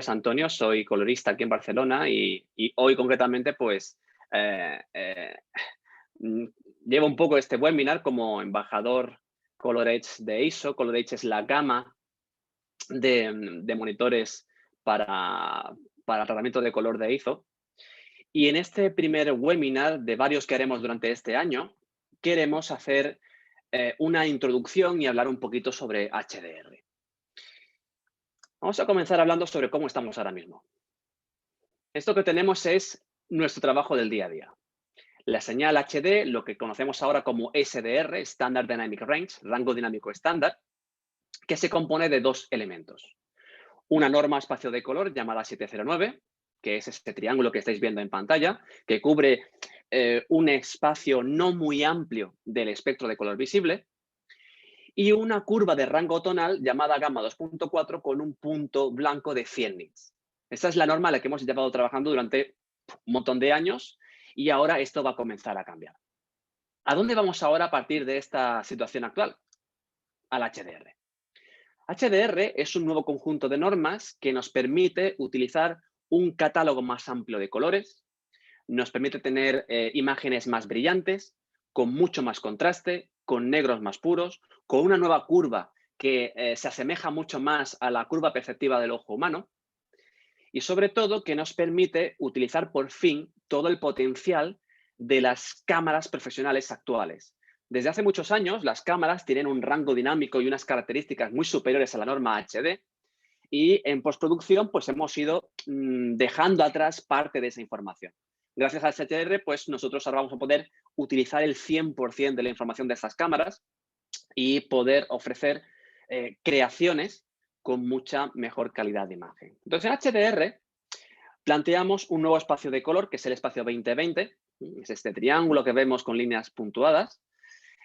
Antonio, soy colorista aquí en Barcelona y hoy concretamente pues eh, eh, mm, llevo un poco este webinar como embajador ColorEdge de ISO. ColorEdge es la gama de monitores para, para tratamiento de color de ISO. Y en este primer webinar de varios que haremos durante este año, queremos hacer una introducción y hablar un poquito sobre HDR. Vamos a comenzar hablando sobre cómo estamos ahora mismo. Esto que tenemos es nuestro trabajo del día a día. La señal HD, lo que conocemos ahora como SDR, Standard Dynamic Range, rango dinámico estándar, que se compone de dos elementos. Una norma espacio de color llamada 709, que es este triángulo que estáis viendo en pantalla, que cubre un espacio no muy amplio del espectro de color visible, y una curva de rango tonal llamada gamma 2.4 con un punto blanco de 100 nits. Esta es la norma a la que hemos llevado trabajando durante un montón de años y ahora esto va a comenzar a cambiar. ¿A dónde vamos ahora a partir de esta situación actual? Al HDR. HDR es un nuevo conjunto de normas que nos permite utilizar un catálogo más amplio de colores, nos permite tener imágenes más brillantes, con mucho más contraste, con negros más puros, con una nueva curva que se asemeja mucho más a la curva perceptiva del ojo humano y sobre todo que nos permite utilizar por fin todo el potencial de las cámaras profesionales actuales. Desde hace muchos años, las cámaras tienen un rango dinámico y unas características muy superiores a la norma HD y en postproducción pues hemos ido dejando atrás parte de esa información. Gracias al HDR, pues nosotros ahora vamos a poder utilizar el 100% de la información de estas cámaras y poder ofrecer creaciones con mucha mejor calidad de imagen. Entonces, en HDR planteamos un nuevo espacio de color, que es el espacio 2020, es este triángulo que vemos con líneas puntuadas.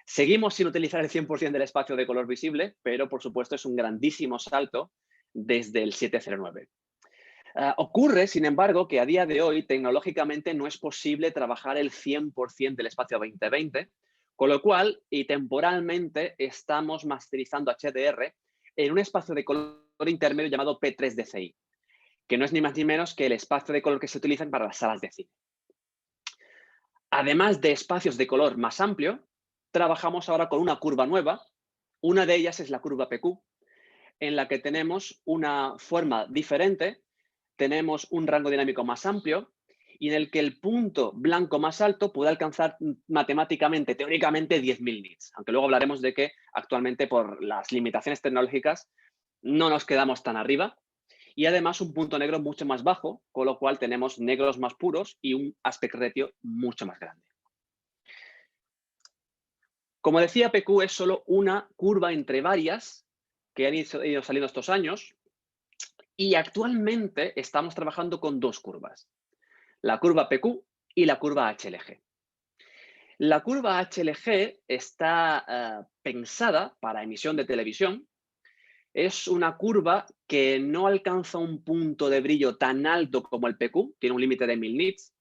Seguimos sin utilizar el 100% del espacio de color visible, pero por supuesto es un grandísimo salto desde el 709. Ocurre, sin embargo, que a día de hoy tecnológicamente no es posible trabajar el 100% del espacio 2020, con lo cual y temporalmente estamos masterizando HDR en un espacio de color intermedio llamado P3DCI, que no es ni más ni menos que el espacio de color que se utiliza para las salas de cine. Además de espacios de color más amplio, trabajamos ahora con una curva nueva. Una de ellas es la curva PQ, en la que tenemos una forma diferente, tenemos un rango dinámico más amplio y en el que el punto blanco más alto puede alcanzar matemáticamente, teóricamente, 10.000 nits. Aunque luego hablaremos de que actualmente por las limitaciones tecnológicas no nos quedamos tan arriba. Y además un punto negro mucho más bajo, con lo cual tenemos negros más puros y un aspect ratio mucho más grande. Como decía, PQ es solo una curva entre varias que han ido saliendo estos años y actualmente estamos trabajando con dos curvas, la curva PQ y la curva HLG. La curva HLG está pensada para emisión de televisión. Es una curva que no alcanza un punto de brillo tan alto como el PQ, tiene un límite de 1000 nits,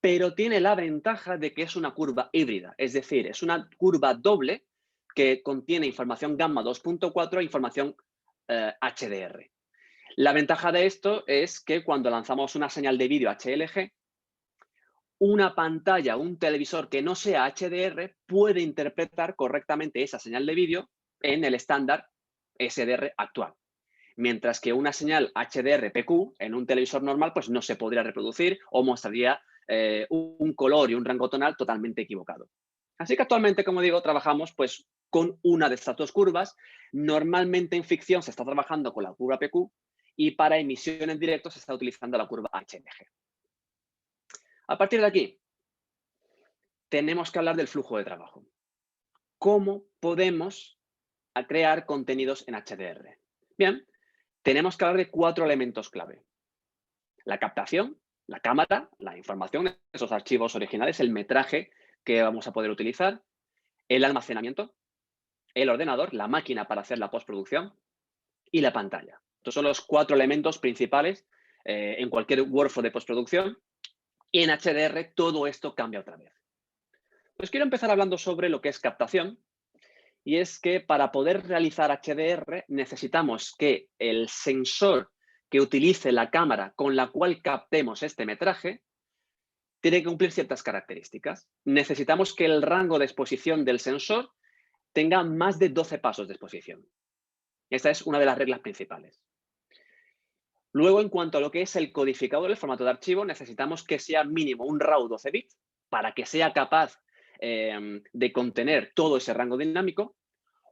pero tiene la ventaja de que es una curva híbrida, es decir, es una curva doble que contiene información gamma 2.4 e información HDR. La ventaja de esto es que cuando lanzamos una señal de vídeo HLG, una pantalla, un televisor que no sea HDR puede interpretar correctamente esa señal de vídeo en el estándar SDR actual. Mientras que una señal HDR-PQ en un televisor normal pues no se podría reproducir o mostraría un color y un rango tonal totalmente equivocado. Así que actualmente, como digo, trabajamos pues con una de estas dos curvas. Normalmente en ficción se está trabajando con la curva PQ y para emisión en directo se está utilizando la curva HLG. A partir de aquí, tenemos que hablar del flujo de trabajo. ¿Cómo podemos crear contenidos en HDR? Bien, tenemos que hablar de 4 elementos clave. La captación, la cámara, la información, esos archivos originales, el metraje que vamos a poder utilizar, el almacenamiento, el ordenador, la máquina para hacer la postproducción y la pantalla. Estos son los 4 elementos principales en cualquier workflow de postproducción y en HDR todo esto cambia otra vez. Pues quiero empezar hablando sobre lo que es captación. Y es que para poder realizar HDR necesitamos que el sensor que utilice la cámara con la cual captemos este metraje tiene que cumplir ciertas características. Necesitamos que el rango de exposición del sensor tenga más de 12 pasos de exposición. Esta es una de las reglas principales. Luego, en cuanto a lo que es el codificador, el formato de archivo, necesitamos que sea mínimo un RAW 12 bits para que sea capaz de contener todo ese rango dinámico,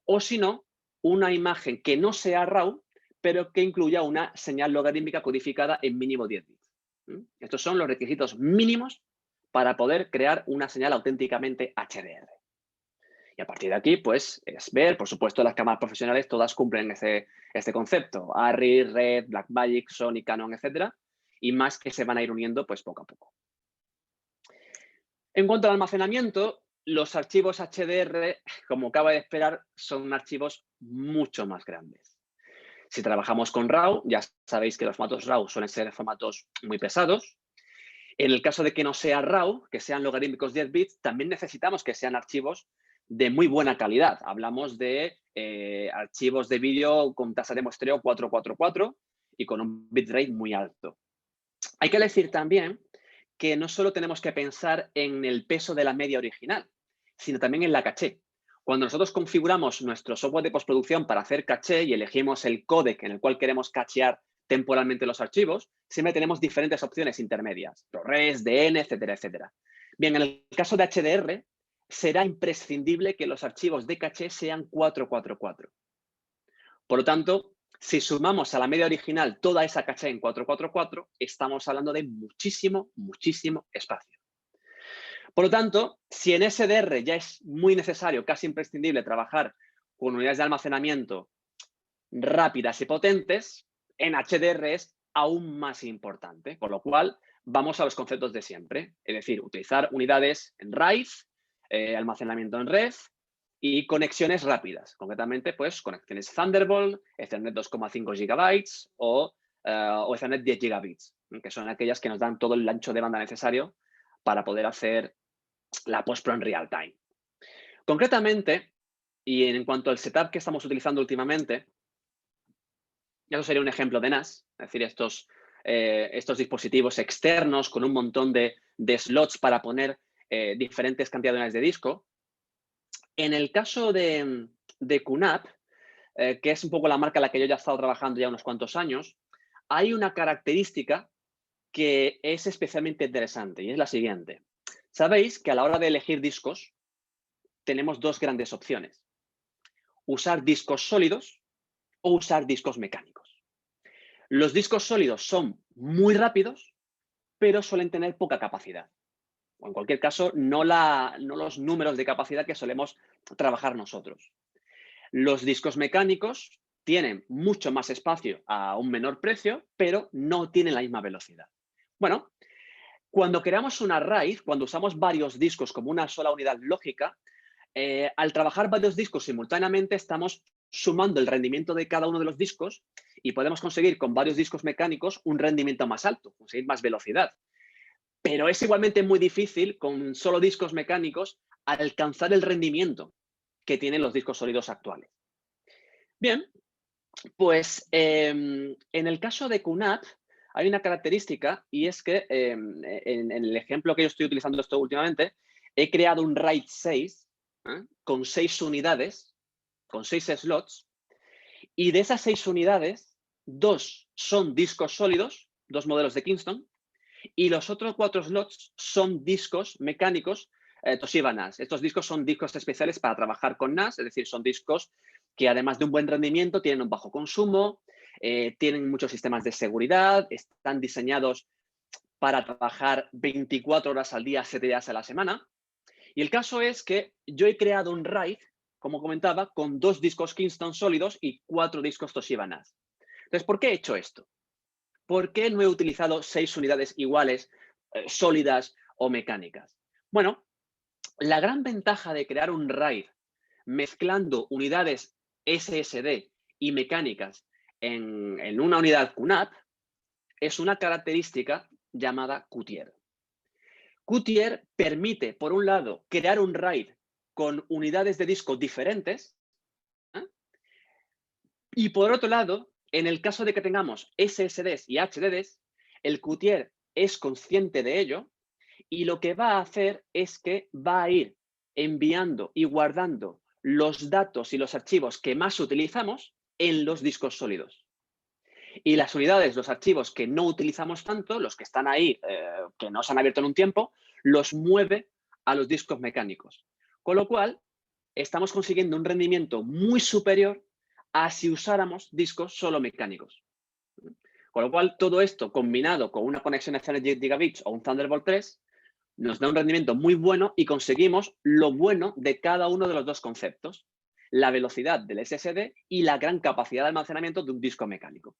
o si no, una imagen que no sea RAW, pero que incluya una señal logarítmica codificada en mínimo 10 bits. Estos son los requisitos mínimos para poder crear una señal auténticamente HDR. Y a partir de aquí, pues, es ver, por supuesto, las cámaras profesionales todas cumplen este concepto. Arri, Red, Blackmagic, Sony, Canon, etcétera. Y más que se van a ir uniendo, pues, poco a poco. En cuanto al almacenamiento, los archivos HDR, como acaba de esperar, son archivos mucho más grandes. Si trabajamos con RAW, ya sabéis que los formatos RAW suelen ser formatos muy pesados. En el caso de que no sea RAW, que sean logarítmicos 10 bits, también necesitamos que sean archivos de muy buena calidad. Hablamos de archivos de vídeo con tasa de muestreo 444 y con un bitrate muy alto. Hay que decir también que no solo tenemos que pensar en el peso de la media original, sino también en la caché. Cuando nosotros configuramos nuestro software de postproducción para hacer caché y elegimos el códec en el cual queremos cachear temporalmente los archivos, siempre tenemos diferentes opciones intermedias, ProRes, DN, etcétera, etcétera. Bien, en el caso de HDR, será imprescindible que los archivos de caché sean 444. Por lo tanto, si sumamos a la media original toda esa caché en 444, estamos hablando de muchísimo, muchísimo espacio. Por lo tanto, si en SDR ya es muy necesario, casi imprescindible, trabajar con unidades de almacenamiento rápidas y potentes, en HDR es aún más importante, con lo cual vamos a los conceptos de siempre, es decir, utilizar unidades en RAID, almacenamiento en red y conexiones rápidas, concretamente pues conexiones Thunderbolt, Ethernet 2,5 GB o Ethernet 10 gigabits, que son aquellas que nos dan todo el ancho de banda necesario para poder hacer la postpro en real time. Concretamente, y en cuanto al setup que estamos utilizando últimamente, eso sería un ejemplo de NAS, es decir, estos dispositivos externos con un montón de slots para poner diferentes cantidades de disco. En el caso de QNAP, que es un poco la marca en la que yo ya he estado trabajando ya unos cuantos años, hay una característica que es especialmente interesante y es la siguiente. Sabéis que a la hora de elegir discos tenemos dos grandes opciones. Usar discos sólidos o usar discos mecánicos. Los discos sólidos son muy rápidos, pero suelen tener poca capacidad. O en cualquier caso, no los números de capacidad que solemos trabajar nosotros. Los discos mecánicos tienen mucho más espacio a un menor precio, pero no tienen la misma velocidad. Bueno, cuando creamos una RAID, cuando usamos varios discos como una sola unidad lógica, al trabajar varios discos simultáneamente estamos sumando el rendimiento de cada uno de los discos y podemos conseguir con varios discos mecánicos un rendimiento más alto, conseguir más velocidad. Pero es igualmente muy difícil con solo discos mecánicos alcanzar el rendimiento que tienen los discos sólidos actuales. Bien, pues en el caso de QNAP hay una característica y es que en el ejemplo que yo estoy utilizando esto últimamente, he creado un RAID 6 con 6 unidades, con 6 slots, y de esas 6 unidades, 2 son discos sólidos, 2 modelos de Kingston, y los otros 4 slots son discos mecánicos Toshiba NAS. Estos discos son discos especiales para trabajar con NAS, es decir, son discos que además de un buen rendimiento tienen un bajo consumo, tienen muchos sistemas de seguridad, están diseñados para trabajar 24 horas al día, 7 días a la semana. Y el caso es que yo he creado un RAID, como comentaba, con 2 discos Kingston sólidos y 4 discos Toshiba NAS. Entonces, ¿por qué he hecho esto? ¿Por qué no he utilizado 6 unidades iguales, sólidas o mecánicas? Bueno, la gran ventaja de crear un RAID mezclando unidades SSD y mecánicas en una unidad QNAP es una característica llamada QTIER. QTIER permite, por un lado, crear un RAID con unidades de disco diferentes y, por otro lado, En el caso de que tengamos SSDs y HDDs, el Qtier es consciente de ello y lo que va a hacer es que va a ir enviando y guardando los datos y los archivos que más utilizamos en los discos sólidos. Y las unidades, los archivos que no utilizamos tanto, los que están ahí, que no se han abierto en un tiempo, los mueve a los discos mecánicos. Con lo cual, estamos consiguiendo un rendimiento muy superior a si usáramos discos solo mecánicos. Con lo cual, todo esto combinado con una conexión Ethernet Gigabits o un Thunderbolt 3 nos da un rendimiento muy bueno y conseguimos lo bueno de cada uno de los dos conceptos, la velocidad del SSD y la gran capacidad de almacenamiento de un disco mecánico.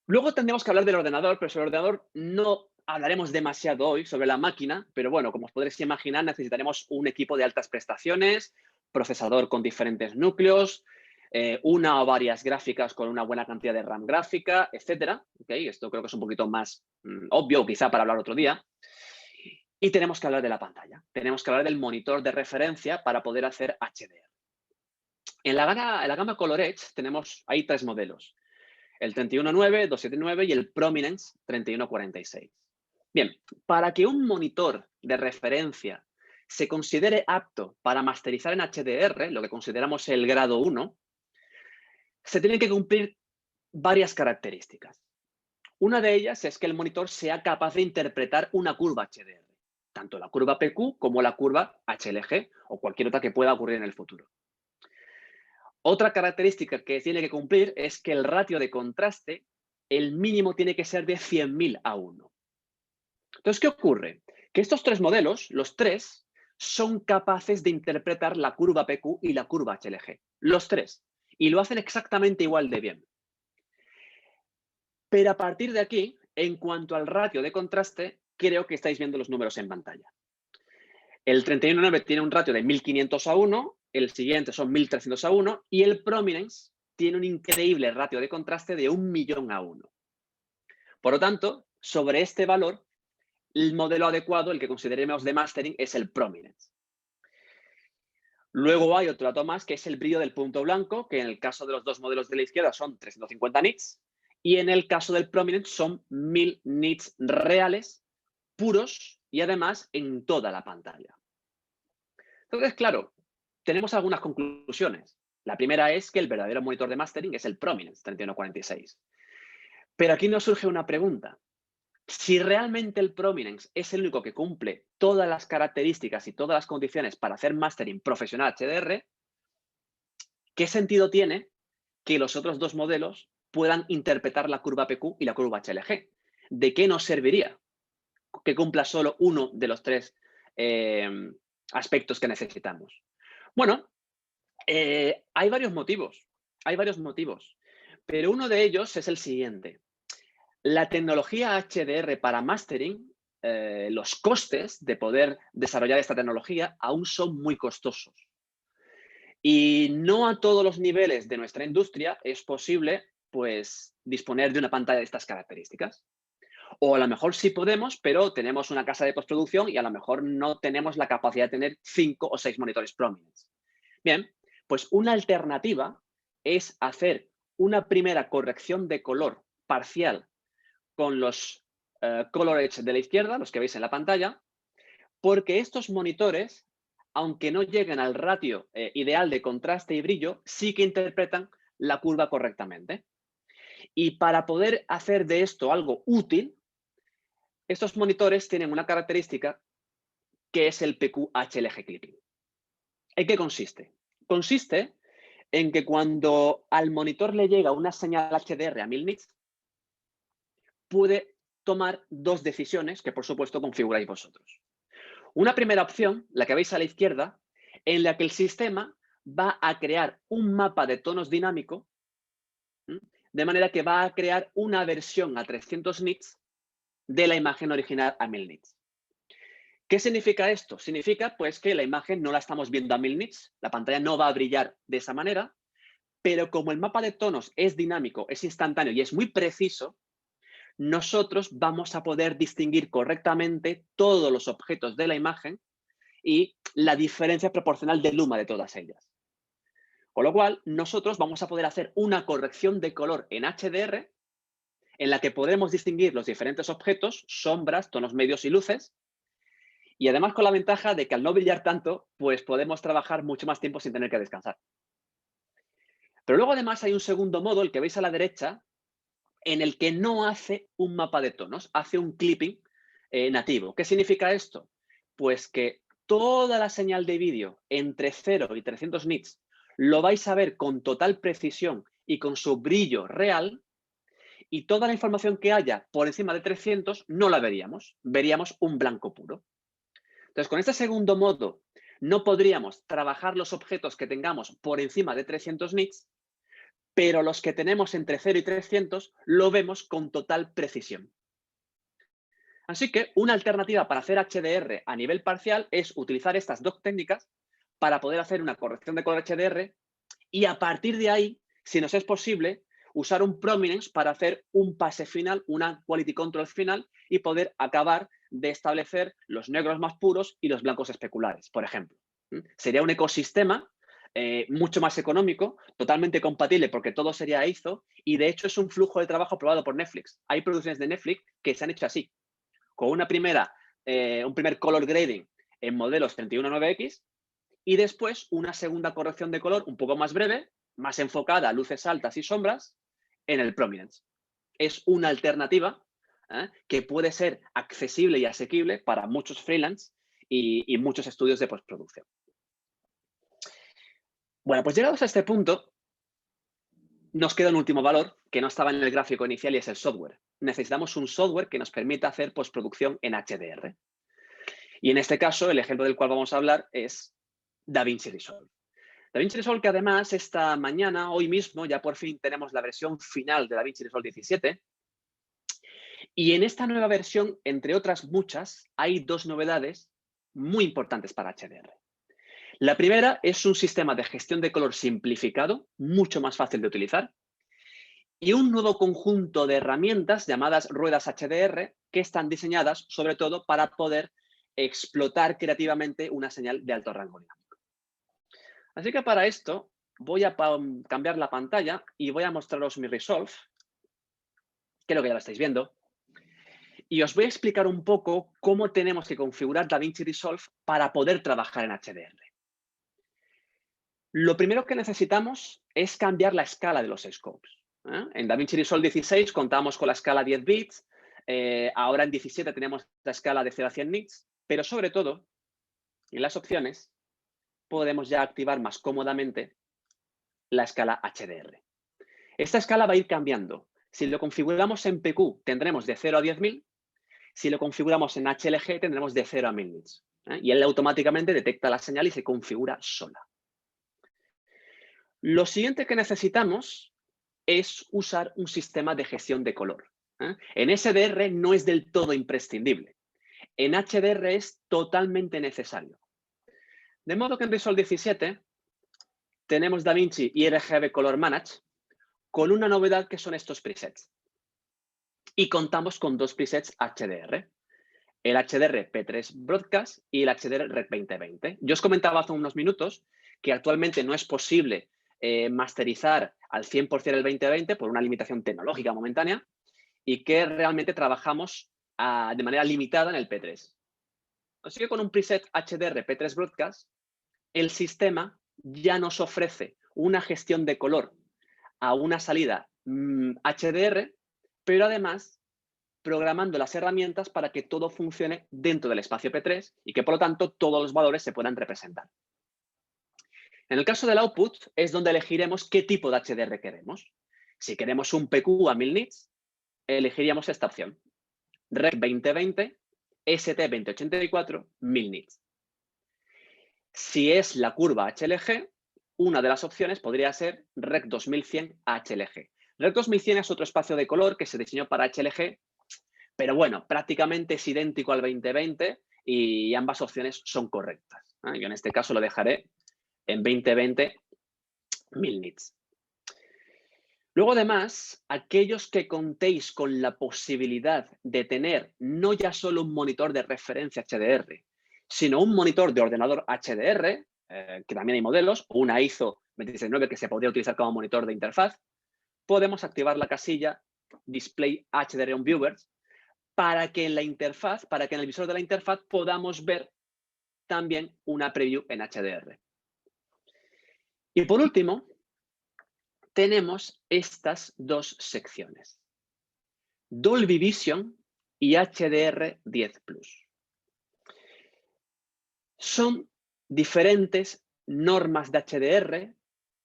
Luego tendremos que hablar del ordenador, pero sobre el ordenador no hablaremos demasiado hoy, sobre la máquina, pero bueno, como os podréis imaginar, necesitaremos un equipo de altas prestaciones, procesador con diferentes núcleos, una o varias gráficas con una buena cantidad de RAM gráfica, etcétera. ¿Okay? Esto creo que es un poquito más obvio, quizá para hablar otro día. Y tenemos que hablar de la pantalla. Tenemos que hablar del monitor de referencia para poder hacer HDR. En la gama ColorEdge hay tres modelos. El 31.9, 279 y el Prominence 3146. Bien, para que un monitor de referencia se considere apto para masterizar en HDR, lo que consideramos el grado 1, se tienen que cumplir varias características. Una de ellas es que el monitor sea capaz de interpretar una curva HDR, tanto la curva PQ como la curva HLG o cualquier otra que pueda ocurrir en el futuro. Otra característica que tiene que cumplir es que el ratio de contraste, el mínimo tiene que ser de 100.000 a 1. Entonces, ¿qué ocurre? Que estos tres modelos, los tres, son capaces de interpretar la curva PQ y la curva HLG. Los tres. Y lo hacen exactamente igual de bien. Pero a partir de aquí, en cuanto al ratio de contraste, creo que estáis viendo los números en pantalla. El 31.9 tiene un ratio de 1500 a 1, el siguiente son 1300 a 1 y el Prominence tiene un increíble ratio de contraste de 1.000.000 a 1. Por lo tanto, sobre este valor, el modelo adecuado, el que consideremos de mastering, es el Prominence. Luego hay otro dato más, que es el brillo del punto blanco, que en el caso de los dos modelos de la izquierda son 350 nits y en el caso del Prominence son 1000 nits reales, puros y además en toda la pantalla. Entonces, claro, tenemos algunas conclusiones. La primera es que el verdadero monitor de mastering es el Prominence 3146. Pero aquí nos surge una pregunta. Si realmente el Prominence es el único que cumple todas las características y todas las condiciones para hacer mastering profesional HDR, ¿qué sentido tiene que los otros dos modelos puedan interpretar la curva PQ y la curva HLG? ¿De qué nos serviría que cumpla solo uno de los tres aspectos que necesitamos? Bueno, hay varios motivos. Pero uno de ellos es el siguiente. La tecnología HDR para mastering, los costes de poder desarrollar esta tecnología aún son muy costosos. Y no a todos los niveles de nuestra industria es posible, pues, disponer de una pantalla de estas características. O a lo mejor sí podemos, pero tenemos una casa de postproducción y a lo mejor no tenemos la capacidad de tener 5 o 6 monitores Prominence. Bien, pues una alternativa es hacer una primera corrección de color parcial con los ColorEdge de la izquierda, los que veis en la pantalla, porque estos monitores, aunque no lleguen al ratio ideal de contraste y brillo, sí que interpretan la curva correctamente. Y para poder hacer de esto algo útil, estos monitores tienen una característica que es el PQ-HLG clipping. ¿En qué consiste? Consiste en que cuando al monitor le llega una señal HDR a 1000 nits, puede tomar dos decisiones que, por supuesto, configuráis vosotros. Una primera opción, la que veis a la izquierda, en la que el sistema va a crear un mapa de tonos dinámico, de manera que va a crear una versión a 300 nits de la imagen original a 1000 nits. ¿Qué significa esto? Significa pues que la imagen no la estamos viendo a 1000 nits, la pantalla no va a brillar de esa manera, pero como el mapa de tonos es dinámico, es instantáneo y es muy preciso, nosotros vamos a poder distinguir correctamente todos los objetos de la imagen y la diferencia proporcional de luma de todas ellas. Con lo cual, nosotros vamos a poder hacer una corrección de color en HDR en la que podremos distinguir los diferentes objetos, sombras, tonos medios y luces, y además con la ventaja de que al no brillar tanto, pues podemos trabajar mucho más tiempo sin tener que descansar. Pero luego además hay un segundo modo, el que veis a la derecha, en el que no hace un mapa de tonos, hace un clipping nativo. ¿Qué significa esto? Pues que toda la señal de vídeo entre 0 y 300 nits lo vais a ver con total precisión y con su brillo real, y toda la información que haya por encima de 300 no la veríamos, veríamos un blanco puro. Entonces, con este segundo modo, no podríamos trabajar los objetos que tengamos por encima de 300 nits, pero los que tenemos entre 0 y 300 lo vemos con total precisión. Así que una alternativa para hacer HDR a nivel parcial es utilizar estas dos técnicas para poder hacer una corrección de color HDR y a partir de ahí, si nos es posible, usar un prominence para hacer un pase final, una quality control final y poder acabar de establecer los negros más puros y los blancos especulares, por ejemplo. Sería un ecosistema mucho más económico, totalmente compatible porque todo sería ISO y de hecho es un flujo de trabajo aprobado por Netflix. Hay producciones de Netflix que se han hecho así, con un primer color grading en modelos 319X y después una segunda corrección de color un poco más breve, más enfocada a luces altas y sombras en el Prominence. Es una alternativa que puede ser accesible y asequible para muchos freelance y muchos estudios de postproducción. Bueno, pues llegados a este punto, nos queda un último valor que no estaba en el gráfico inicial y es el software. Necesitamos un software que nos permita hacer postproducción en HDR. Y en este caso, el ejemplo del cual vamos a hablar es DaVinci Resolve. DaVinci Resolve, que además esta mañana, hoy mismo, ya por fin tenemos la versión final de DaVinci Resolve 17. Y en esta nueva versión, entre otras muchas, hay dos novedades muy importantes para HDR. La primera es un sistema de gestión de color simplificado, mucho más fácil de utilizar, y un nuevo conjunto de herramientas llamadas ruedas HDR que están diseñadas sobre todo para poder explotar creativamente una señal de alto rango dinámico. Así que para esto voy a cambiar la pantalla y voy a mostraros mi Resolve, creo que ya lo estáis viendo, y os voy a explicar un poco cómo tenemos que configurar DaVinci Resolve para poder trabajar en HDR. Lo primero que necesitamos es cambiar la escala de los scopes. En DaVinci Resolve 16 contamos con la escala 10 bits, ahora en 17 tenemos la escala de 0 a 100 nits, pero sobre todo, en las opciones, podemos ya activar más cómodamente la escala HDR. Esta escala va a ir cambiando. Si lo configuramos en PQ, tendremos de 0 a 10.000. Si lo configuramos en HLG, tendremos de 0 a 1000 nits. Y él automáticamente detecta la señal y se configura sola. Lo siguiente que necesitamos es usar un sistema de gestión de color. En SDR no es del todo imprescindible. En HDR es totalmente necesario. De modo que en Resolve 17 tenemos DaVinci y RGB Color Manage con una novedad que son estos presets. Y contamos con dos presets HDR. El HDR P3 Broadcast y el HDR Red 2020. Yo os comentaba hace unos minutos que actualmente no es posible masterizar al 100% el 2020 por una limitación tecnológica momentánea y que realmente trabajamos de manera limitada en el P3. Así que con un preset HDR P3 Broadcast, el sistema ya nos ofrece una gestión de color a una salida HDR, pero además programando las herramientas para que todo funcione dentro del espacio P3 y que por lo tanto todos los valores se puedan representar. En el caso del output es donde elegiremos qué tipo de HDR queremos. Si queremos un PQ a 1000 nits, elegiríamos esta opción. Rec 2020, ST 2084, 1000 nits. Si es la curva HLG, una de las opciones podría ser Rec 2100 HLG. Rec 2100 es otro espacio de color que se diseñó para HLG, pero bueno, prácticamente es idéntico al 2020 y ambas opciones son correctas. Yo en este caso lo dejaré en 2020 1000 nits. Luego, además, aquellos que contéis con la posibilidad de tener no ya solo un monitor de referencia HDR, sino un monitor de ordenador HDR, que también hay modelos, o una ISO 26.9 que se podría utilizar como monitor de interfaz, podemos activar la casilla Display HDR on Viewers para que en la interfaz, para que en el visor de la interfaz podamos ver también una preview en HDR. Y por último, tenemos estas dos secciones, Dolby Vision y HDR10 Plus. Son diferentes normas de HDR,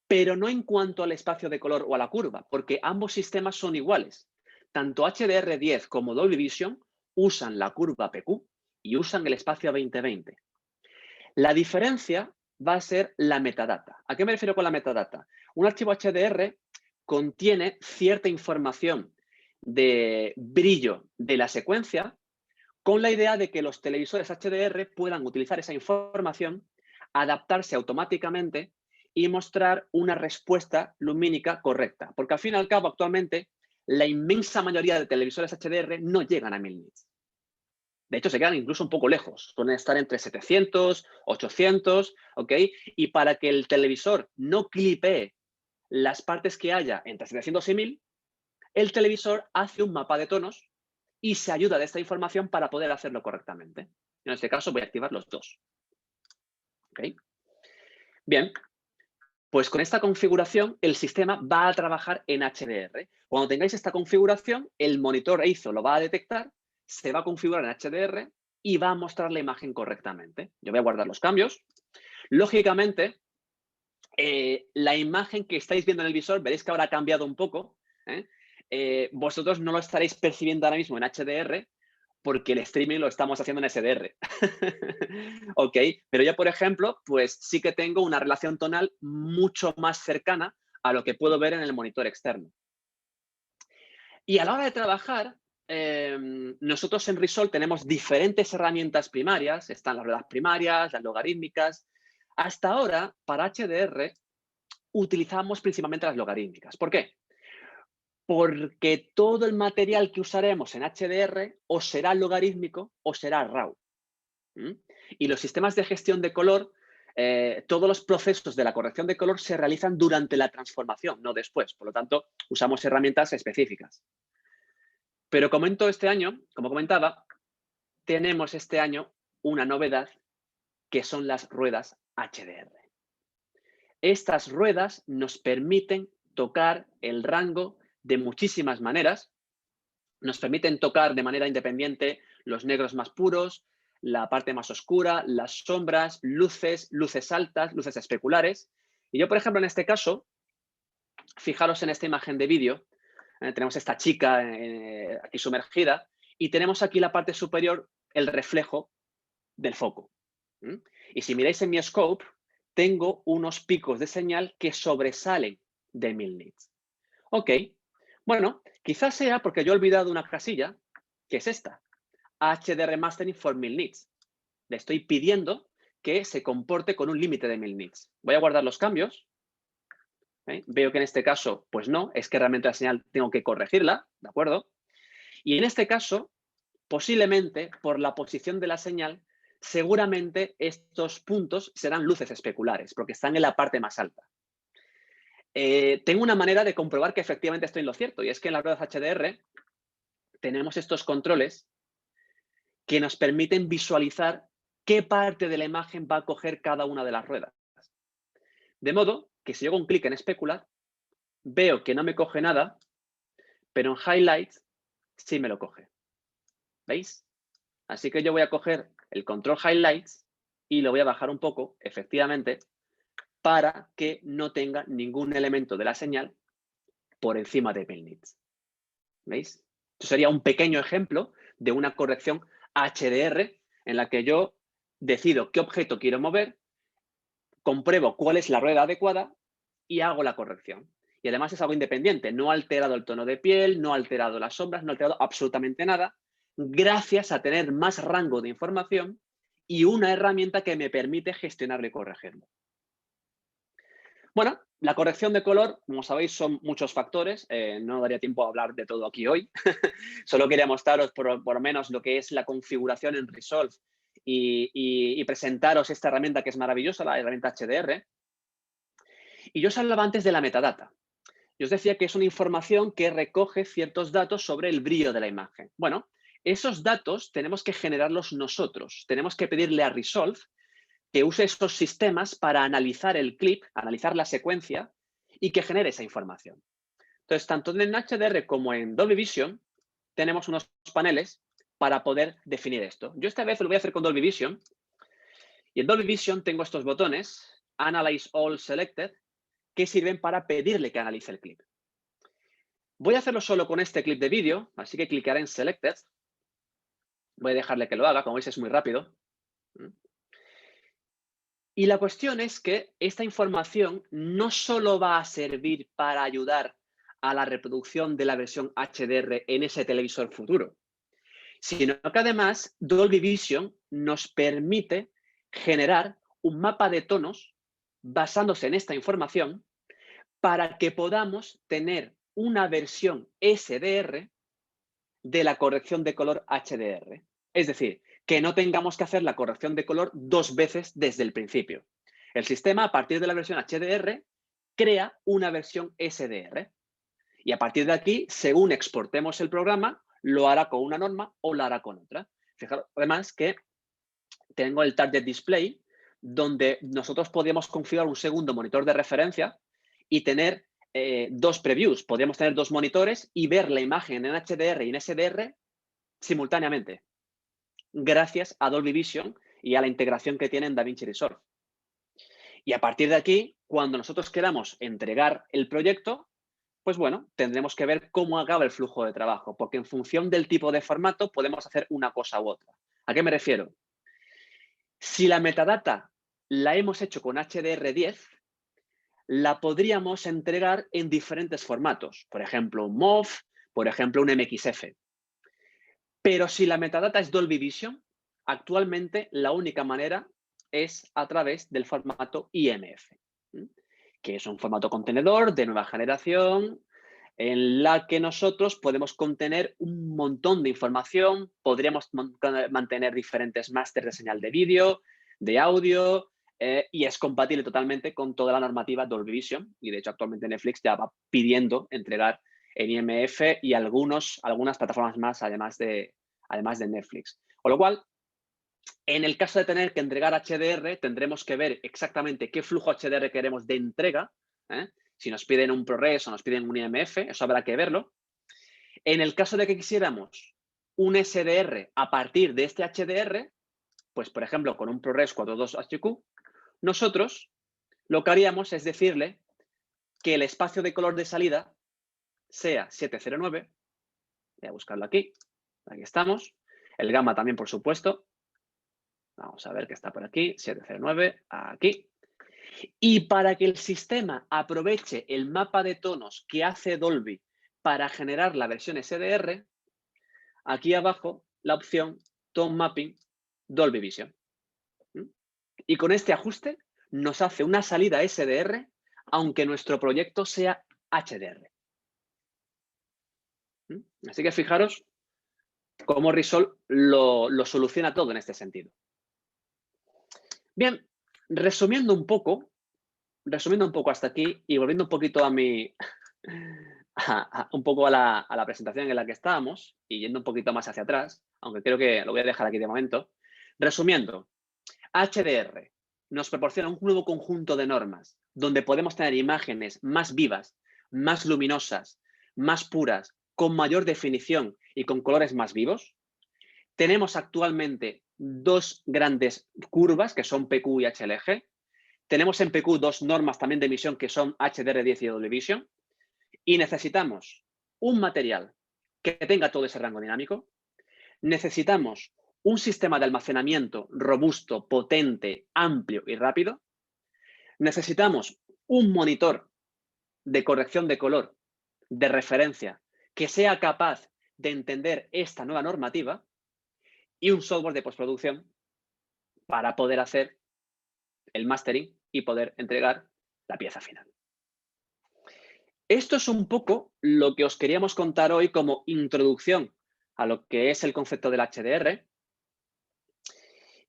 pero no en cuanto al espacio de color o a la curva, porque ambos sistemas son iguales. Tanto HDR10 como Dolby Vision usan la curva PQ y usan el espacio 2020. La diferencia va a ser la metadata. ¿A qué me refiero con la metadata? Un archivo HDR contiene cierta información de brillo de la secuencia con la idea de que los televisores HDR puedan utilizar esa información, adaptarse automáticamente y mostrar una respuesta lumínica correcta. Porque al fin y al cabo, actualmente, la inmensa mayoría de televisores HDR no llegan a 1000 nits. De hecho, se quedan incluso un poco lejos. Suelen estar entre 700, 800, ¿ok? Y para que el televisor no clipee las partes que haya entre 700 y 1000, el televisor hace un mapa de tonos y se ayuda de esta información para poder hacerlo correctamente. En este caso voy a activar los dos. ¿Ok? Bien, pues con esta configuración el sistema va a trabajar en HDR. Cuando tengáis esta configuración, el monitor EIZO lo va a detectar, se va a configurar en HDR y va a mostrar la imagen correctamente. Yo voy a guardar los cambios. Lógicamente, la imagen que estáis viendo en el visor, veréis que ahora ha cambiado un poco. Vosotros no lo estaréis percibiendo ahora mismo en HDR porque el streaming lo estamos haciendo en SDR. Ok, pero yo, por ejemplo, pues sí que tengo una relación tonal mucho más cercana a lo que puedo ver en el monitor externo. Y a la hora de trabajar, nosotros en Resolve tenemos diferentes herramientas primarias. Están las ruedas primarias, las logarítmicas. Hasta ahora, para HDR, utilizamos principalmente las logarítmicas. ¿Por qué? Porque todo el material que usaremos en HDR o será logarítmico o será RAW. Y los sistemas de gestión de color, todos los procesos de la corrección de color se realizan durante la transformación, no después. Por lo tanto, usamos herramientas específicas. Pero como comentaba, tenemos este año una novedad que son las ruedas HDR. Estas ruedas nos permiten tocar el rango de muchísimas maneras. Nos permiten tocar de manera independiente los negros más puros, la parte más oscura, las sombras, luces altas, luces especulares. Y yo, por ejemplo, en este caso, fijaros en esta imagen de vídeo, tenemos esta chica aquí sumergida y tenemos aquí la parte superior el reflejo del foco. Y si miráis en mi scope, tengo unos picos de señal que sobresalen de 1000 nits. Ok, bueno, quizás sea porque yo he olvidado una casilla, que es esta, HDR Mastering for 1000 nits. Le estoy pidiendo que se comporte con un límite de 1000 nits. Voy a guardar los cambios. Veo que en este caso, pues no, es que realmente la señal tengo que corregirla, ¿de acuerdo? Y en este caso, posiblemente por la posición de la señal, seguramente estos puntos serán luces especulares, porque están en la parte más alta. Tengo una manera de comprobar que efectivamente estoy en lo cierto, y es que en las ruedas HDR tenemos estos controles que nos permiten visualizar qué parte de la imagen va a coger cada una de las ruedas. De modo que si yo hago un clic en especular, veo que no me coge nada, pero en Highlights sí me lo coge. ¿Veis? Así que yo voy a coger el control Highlights y lo voy a bajar un poco, efectivamente, para que no tenga ningún elemento de la señal por encima de 1000 nits. ¿Veis? Esto sería un pequeño ejemplo de una corrección HDR en la que yo decido qué objeto quiero mover, compruebo cuál es la rueda adecuada y hago la corrección. Y además es algo independiente, no ha alterado el tono de piel, no ha alterado las sombras, no ha alterado absolutamente nada, gracias a tener más rango de información y una herramienta que me permite gestionarlo y corregirlo. Bueno, la corrección de color, como sabéis, son muchos factores. No daría tiempo a hablar de todo aquí hoy. Solo quería mostraros por lo menos lo que es la configuración en Resolve y presentaros esta herramienta que es maravillosa, la herramienta HDR. Y yo os hablaba antes de la metadata. Yo os decía que es una información que recoge ciertos datos sobre el brillo de la imagen. Bueno, esos datos tenemos que generarlos nosotros. Tenemos que pedirle a Resolve que use esos sistemas para analizar el clip, analizar la secuencia y que genere esa información. Entonces, tanto en HDR como en Dolby Vision tenemos unos paneles para poder definir esto. Yo esta vez lo voy a hacer con Dolby Vision. Y en Dolby Vision tengo estos botones, Analyze All Selected, que sirven para pedirle que analice el clip. Voy a hacerlo solo con este clip de vídeo, así que clicaré en Selected. Voy a dejarle que lo haga, como veis es muy rápido. Y la cuestión es que esta información no solo va a servir para ayudar a la reproducción de la versión HDR en ese televisor futuro, sino que además Dolby Vision nos permite generar un mapa de tonos basándose en esta información para que podamos tener una versión SDR de la corrección de color HDR. Es decir, que no tengamos que hacer la corrección de color 2 veces desde el principio. El sistema, a partir de la versión HDR, crea una versión SDR. Y a partir de aquí, según exportemos el programa, lo hará con una norma o lo hará con otra. Fijaros, además, que tengo el Target Display, donde nosotros podríamos configurar un segundo monitor de referencia y tener 2 previews. Podríamos tener 2 monitores y ver la imagen en HDR y en SDR simultáneamente, gracias a Dolby Vision y a la integración que tiene en DaVinci Resolve. Y a partir de aquí, cuando nosotros queramos entregar el proyecto, pues bueno, tendremos que ver cómo acaba el flujo de trabajo, porque en función del tipo de formato podemos hacer una cosa u otra. ¿A qué me refiero? Si la metadata la hemos hecho con HDR10, la podríamos entregar en diferentes formatos. Por ejemplo, un MOV, por ejemplo, un MXF. Pero si la metadata es Dolby Vision, actualmente la única manera es a través del formato IMF, que es un formato contenedor de nueva generación en la que nosotros podemos contener un montón de información, podríamos mantener diferentes másters de señal de vídeo, de audio, y es compatible totalmente con toda la normativa Dolby Vision. Y de hecho actualmente Netflix ya va pidiendo entregar en IMF y algunas plataformas más además de Netflix. Con lo cual, en el caso de tener que entregar HDR, tendremos que ver exactamente qué flujo HDR queremos de entrega. Si nos piden un ProRes o nos piden un IMF, eso habrá que verlo. En el caso de que quisiéramos un SDR a partir de este HDR, pues por ejemplo con un ProRes 42HQ, nosotros lo que haríamos es decirle que el espacio de color de salida sea 709. Voy a buscarlo aquí. Aquí estamos. El gamma también, por supuesto. Vamos a ver que está por aquí. 709, aquí. Y para que el sistema aproveche el mapa de tonos que hace Dolby para generar la versión SDR, aquí abajo la opción Tone Mapping Dolby Vision. Y con este ajuste nos hace una salida SDR aunque nuestro proyecto sea HDR. Así que fijaros cómo Resolve lo soluciona todo en este sentido. Bien, resumiendo un poco hasta aquí y volviendo un poquito a mi un poco a la presentación en la que estábamos y yendo un poquito más hacia atrás, aunque creo que lo voy a dejar aquí de momento. Resumiendo, HDR nos proporciona un nuevo conjunto de normas donde podemos tener imágenes más vivas, más luminosas, más puras, con mayor definición y con colores más vivos. Tenemos actualmente 2 grandes curvas que son PQ y HLG. Tenemos en PQ 2 normas también de emisión que son HDR10 y Dolby Vision. Y necesitamos un material que tenga todo ese rango dinámico. Necesitamos un sistema de almacenamiento robusto, potente, amplio y rápido. Necesitamos un monitor de corrección de color de referencia que sea capaz de entender esta nueva normativa y un software de postproducción para poder hacer el mastering y poder entregar la pieza final. Esto es un poco lo que os queríamos contar hoy como introducción a lo que es el concepto del HDR.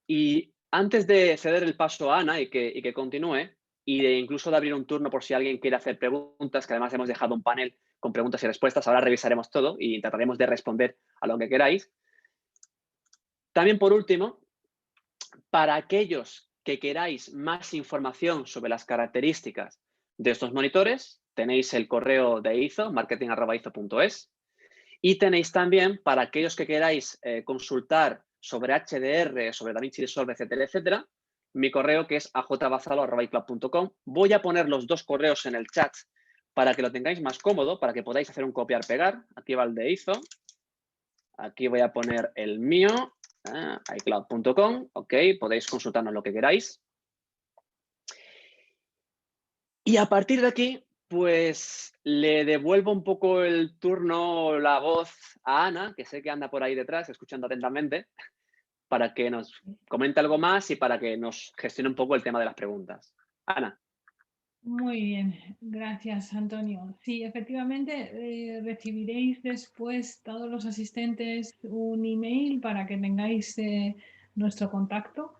Y antes de ceder el paso a Ana y que continúe, y de incluso de abrir un turno por si alguien quiere hacer preguntas, que además hemos dejado un panel con preguntas y respuestas. Ahora revisaremos todo y trataremos de responder a lo que queráis. También, por último, para aquellos que queráis más información sobre las características de estos monitores, tenéis el correo de IZO, marketing@izo.es, y tenéis también, para aquellos que queráis consultar sobre HDR, sobre DaVinci Resolve, etcétera, etcétera, mi correo, que es ajbazalo@icloud.com. Voy a poner los dos correos en el chat para que lo tengáis más cómodo, para que podáis hacer un copiar-pegar. Aquí va el de IZO. Aquí voy a poner el mío, icloud.com. Ok, podéis consultarnos lo que queráis. Y a partir de aquí, pues le devuelvo un poco el turno, la voz a Ana, que sé que anda por ahí detrás, escuchando atentamente, para que nos comente algo más y para que nos gestione un poco el tema de las preguntas. Ana. Muy bien, gracias, Antonio. Sí, efectivamente, recibiréis después todos los asistentes un email para que tengáis nuestro contacto.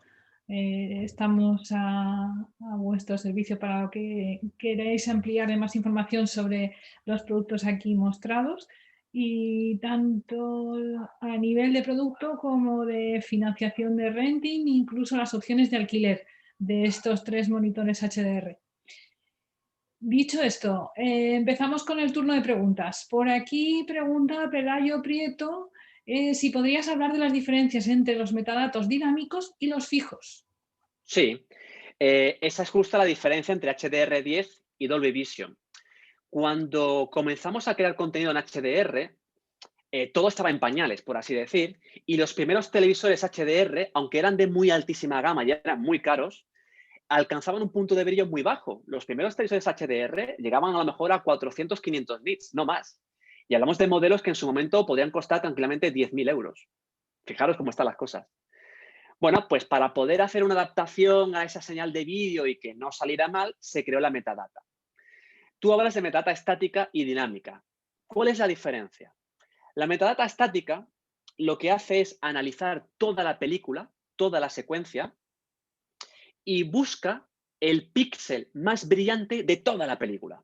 Estamos a vuestro servicio para lo que queráis ampliar más información sobre los productos aquí mostrados, y tanto a nivel de producto como de financiación de renting, incluso las opciones de alquiler de estos 3 monitores HDR. Dicho esto, empezamos con el turno de preguntas. Por aquí pregunta Pelayo Prieto si podrías hablar de las diferencias entre los metadatos dinámicos y los fijos. Sí, esa es justo la diferencia entre HDR10 y Dolby Vision. Cuando comenzamos a crear contenido en HDR, todo estaba en pañales, por así decir, y los primeros televisores HDR, aunque eran de muy altísima gama y eran muy caros, alcanzaban un punto de brillo muy bajo. Los primeros televisores HDR llegaban a lo mejor a 400, 500 nits, no más. Y hablamos de modelos que en su momento podían costar tranquilamente 10.000 euros. Fijaros cómo están las cosas. Bueno, pues para poder hacer una adaptación a esa señal de vídeo y que no saliera mal, se creó la metadata. Tú hablas de metadata estática y dinámica. ¿Cuál es la diferencia? La metadata estática lo que hace es analizar toda la película, toda la secuencia, y busca el píxel más brillante de toda la película.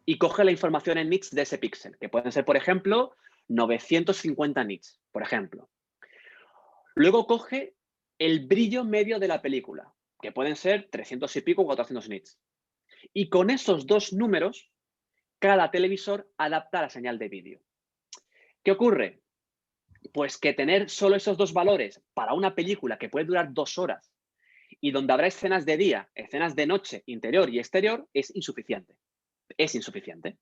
Y coge la información en nits de ese píxel, que pueden ser, por ejemplo, 950 nits, por ejemplo. Luego coge el brillo medio de la película, que pueden ser 300 y pico, 400 nits. Y con esos dos números, cada televisor adapta la señal de vídeo. ¿Qué ocurre? Pues que tener solo esos dos valores para una película que puede durar 2 horas y donde habrá escenas de día, escenas de noche, interior y exterior, es insuficiente. Es insuficiente.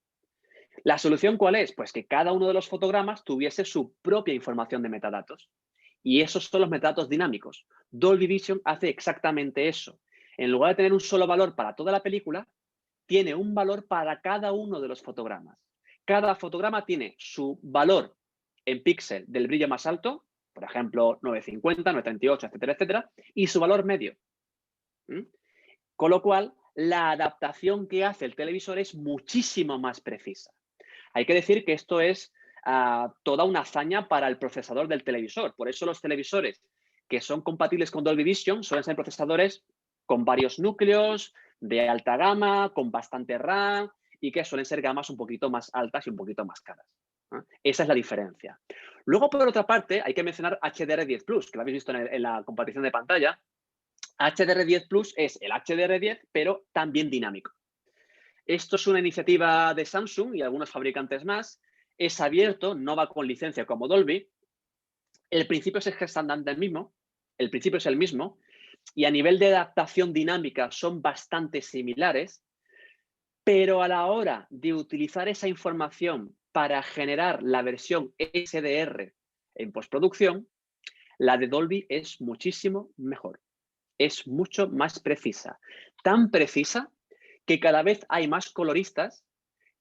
¿La solución cuál es? Pues que cada uno de los fotogramas tuviese su propia información de metadatos. Y esos son los metadatos dinámicos. Dolby Vision hace exactamente eso. En lugar de tener un solo valor para toda la película, tiene un valor para cada uno de los fotogramas. Cada fotograma tiene su valor en píxel del brillo más alto, por ejemplo, 950, 938, etcétera, etcétera, y su valor medio. Con lo cual, la adaptación que hace el televisor es muchísimo más precisa. Hay que decir que esto es toda una hazaña para el procesador del televisor. Por eso los televisores que son compatibles con Dolby Vision suelen ser procesadores con varios núcleos, de alta gama, con bastante RAM y que suelen ser gamas un poquito más altas y un poquito más caras. Esa es la diferencia. Luego, por otra parte, hay que mencionar HDR10 Plus, que lo habéis visto en la compartición de pantalla. HDR10 Plus es el HDR10, pero también dinámico. Esto es una iniciativa de Samsung y algunos fabricantes más. Es abierto, no va con licencia como Dolby. El principio es exactamente el mismo. El principio es el mismo. Y a nivel de adaptación dinámica son bastante similares. Pero a la hora de utilizar esa información para generar la versión SDR en postproducción, la de Dolby es muchísimo mejor. Es mucho más precisa. Tan precisa que cada vez hay más coloristas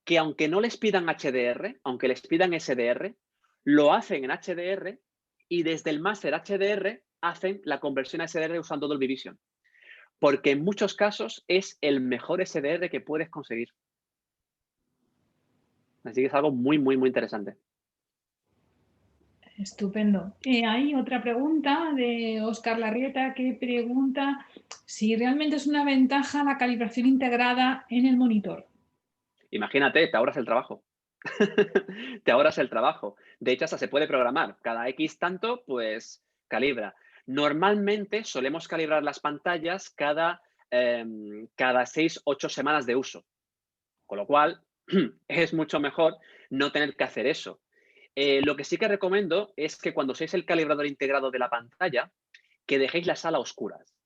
que aunque no les pidan HDR, aunque les pidan SDR, lo hacen en HDR y desde el máster HDR hacen la conversión a SDR usando Dolby Vision. Porque en muchos casos es el mejor SDR que puedes conseguir. Así que es algo muy, muy, muy interesante. Estupendo. Hay otra pregunta de Óscar Larrieta que pregunta si realmente es una ventaja la calibración integrada en el monitor. Imagínate, te ahorras el trabajo. Te ahorras el trabajo. De hecho, hasta se puede programar. Cada X tanto, pues calibra. Normalmente solemos calibrar las pantallas cada 6, 8 semanas de uso. Con lo cual, es mucho mejor no tener que hacer eso. Lo que sí que recomiendo es que cuando uséis el calibrador integrado de la pantalla, que dejéis la sala a oscuras.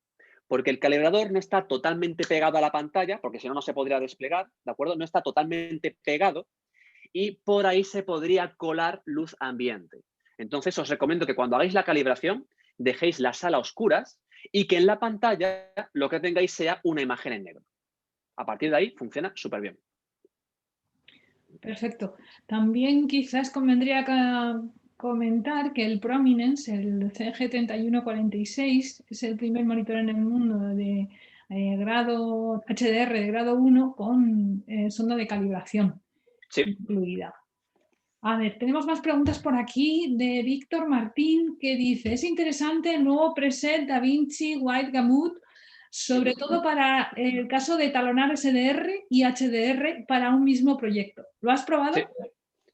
Porque el calibrador no está totalmente pegado a la pantalla, porque si no, no se podría desplegar, ¿de acuerdo? No está totalmente pegado y por ahí se podría colar luz ambiente. Entonces, os recomiendo que cuando hagáis la calibración, dejéis la sala a oscuras y que en la pantalla lo que tengáis sea una imagen en negro. A partir de ahí, funciona súper bien. Perfecto. También quizás convendría comentar que el Prominence, el CG3146, es el primer monitor en el mundo de grado HDR de grado 1 con sonda de calibración Sí. incluida. A ver, tenemos más preguntas por aquí de Víctor Martín que dice, es interesante el nuevo preset DaVinci White Gamut, sobre todo para el caso de talonar SDR y HDR para un mismo proyecto. ¿Lo has probado? Sí,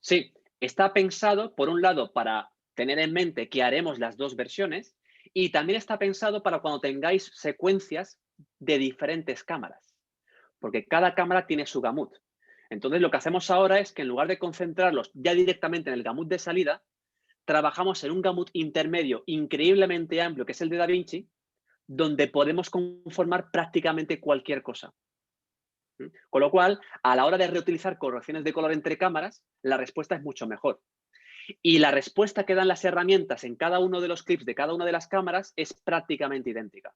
sí. Está pensado, por un lado, para tener en mente que haremos las dos versiones y también está pensado para cuando tengáis secuencias de diferentes cámaras, porque cada cámara tiene su gamut. Entonces, lo que hacemos ahora es que en lugar de concentrarlos ya directamente en el gamut de salida, trabajamos en un gamut intermedio increíblemente amplio, que es el de DaVinci, donde podemos conformar prácticamente cualquier cosa. Con lo cual, a la hora de reutilizar correcciones de color entre cámaras, la respuesta es mucho mejor. Y la respuesta que dan las herramientas en cada uno de los clips de cada una de las cámaras es prácticamente idéntica.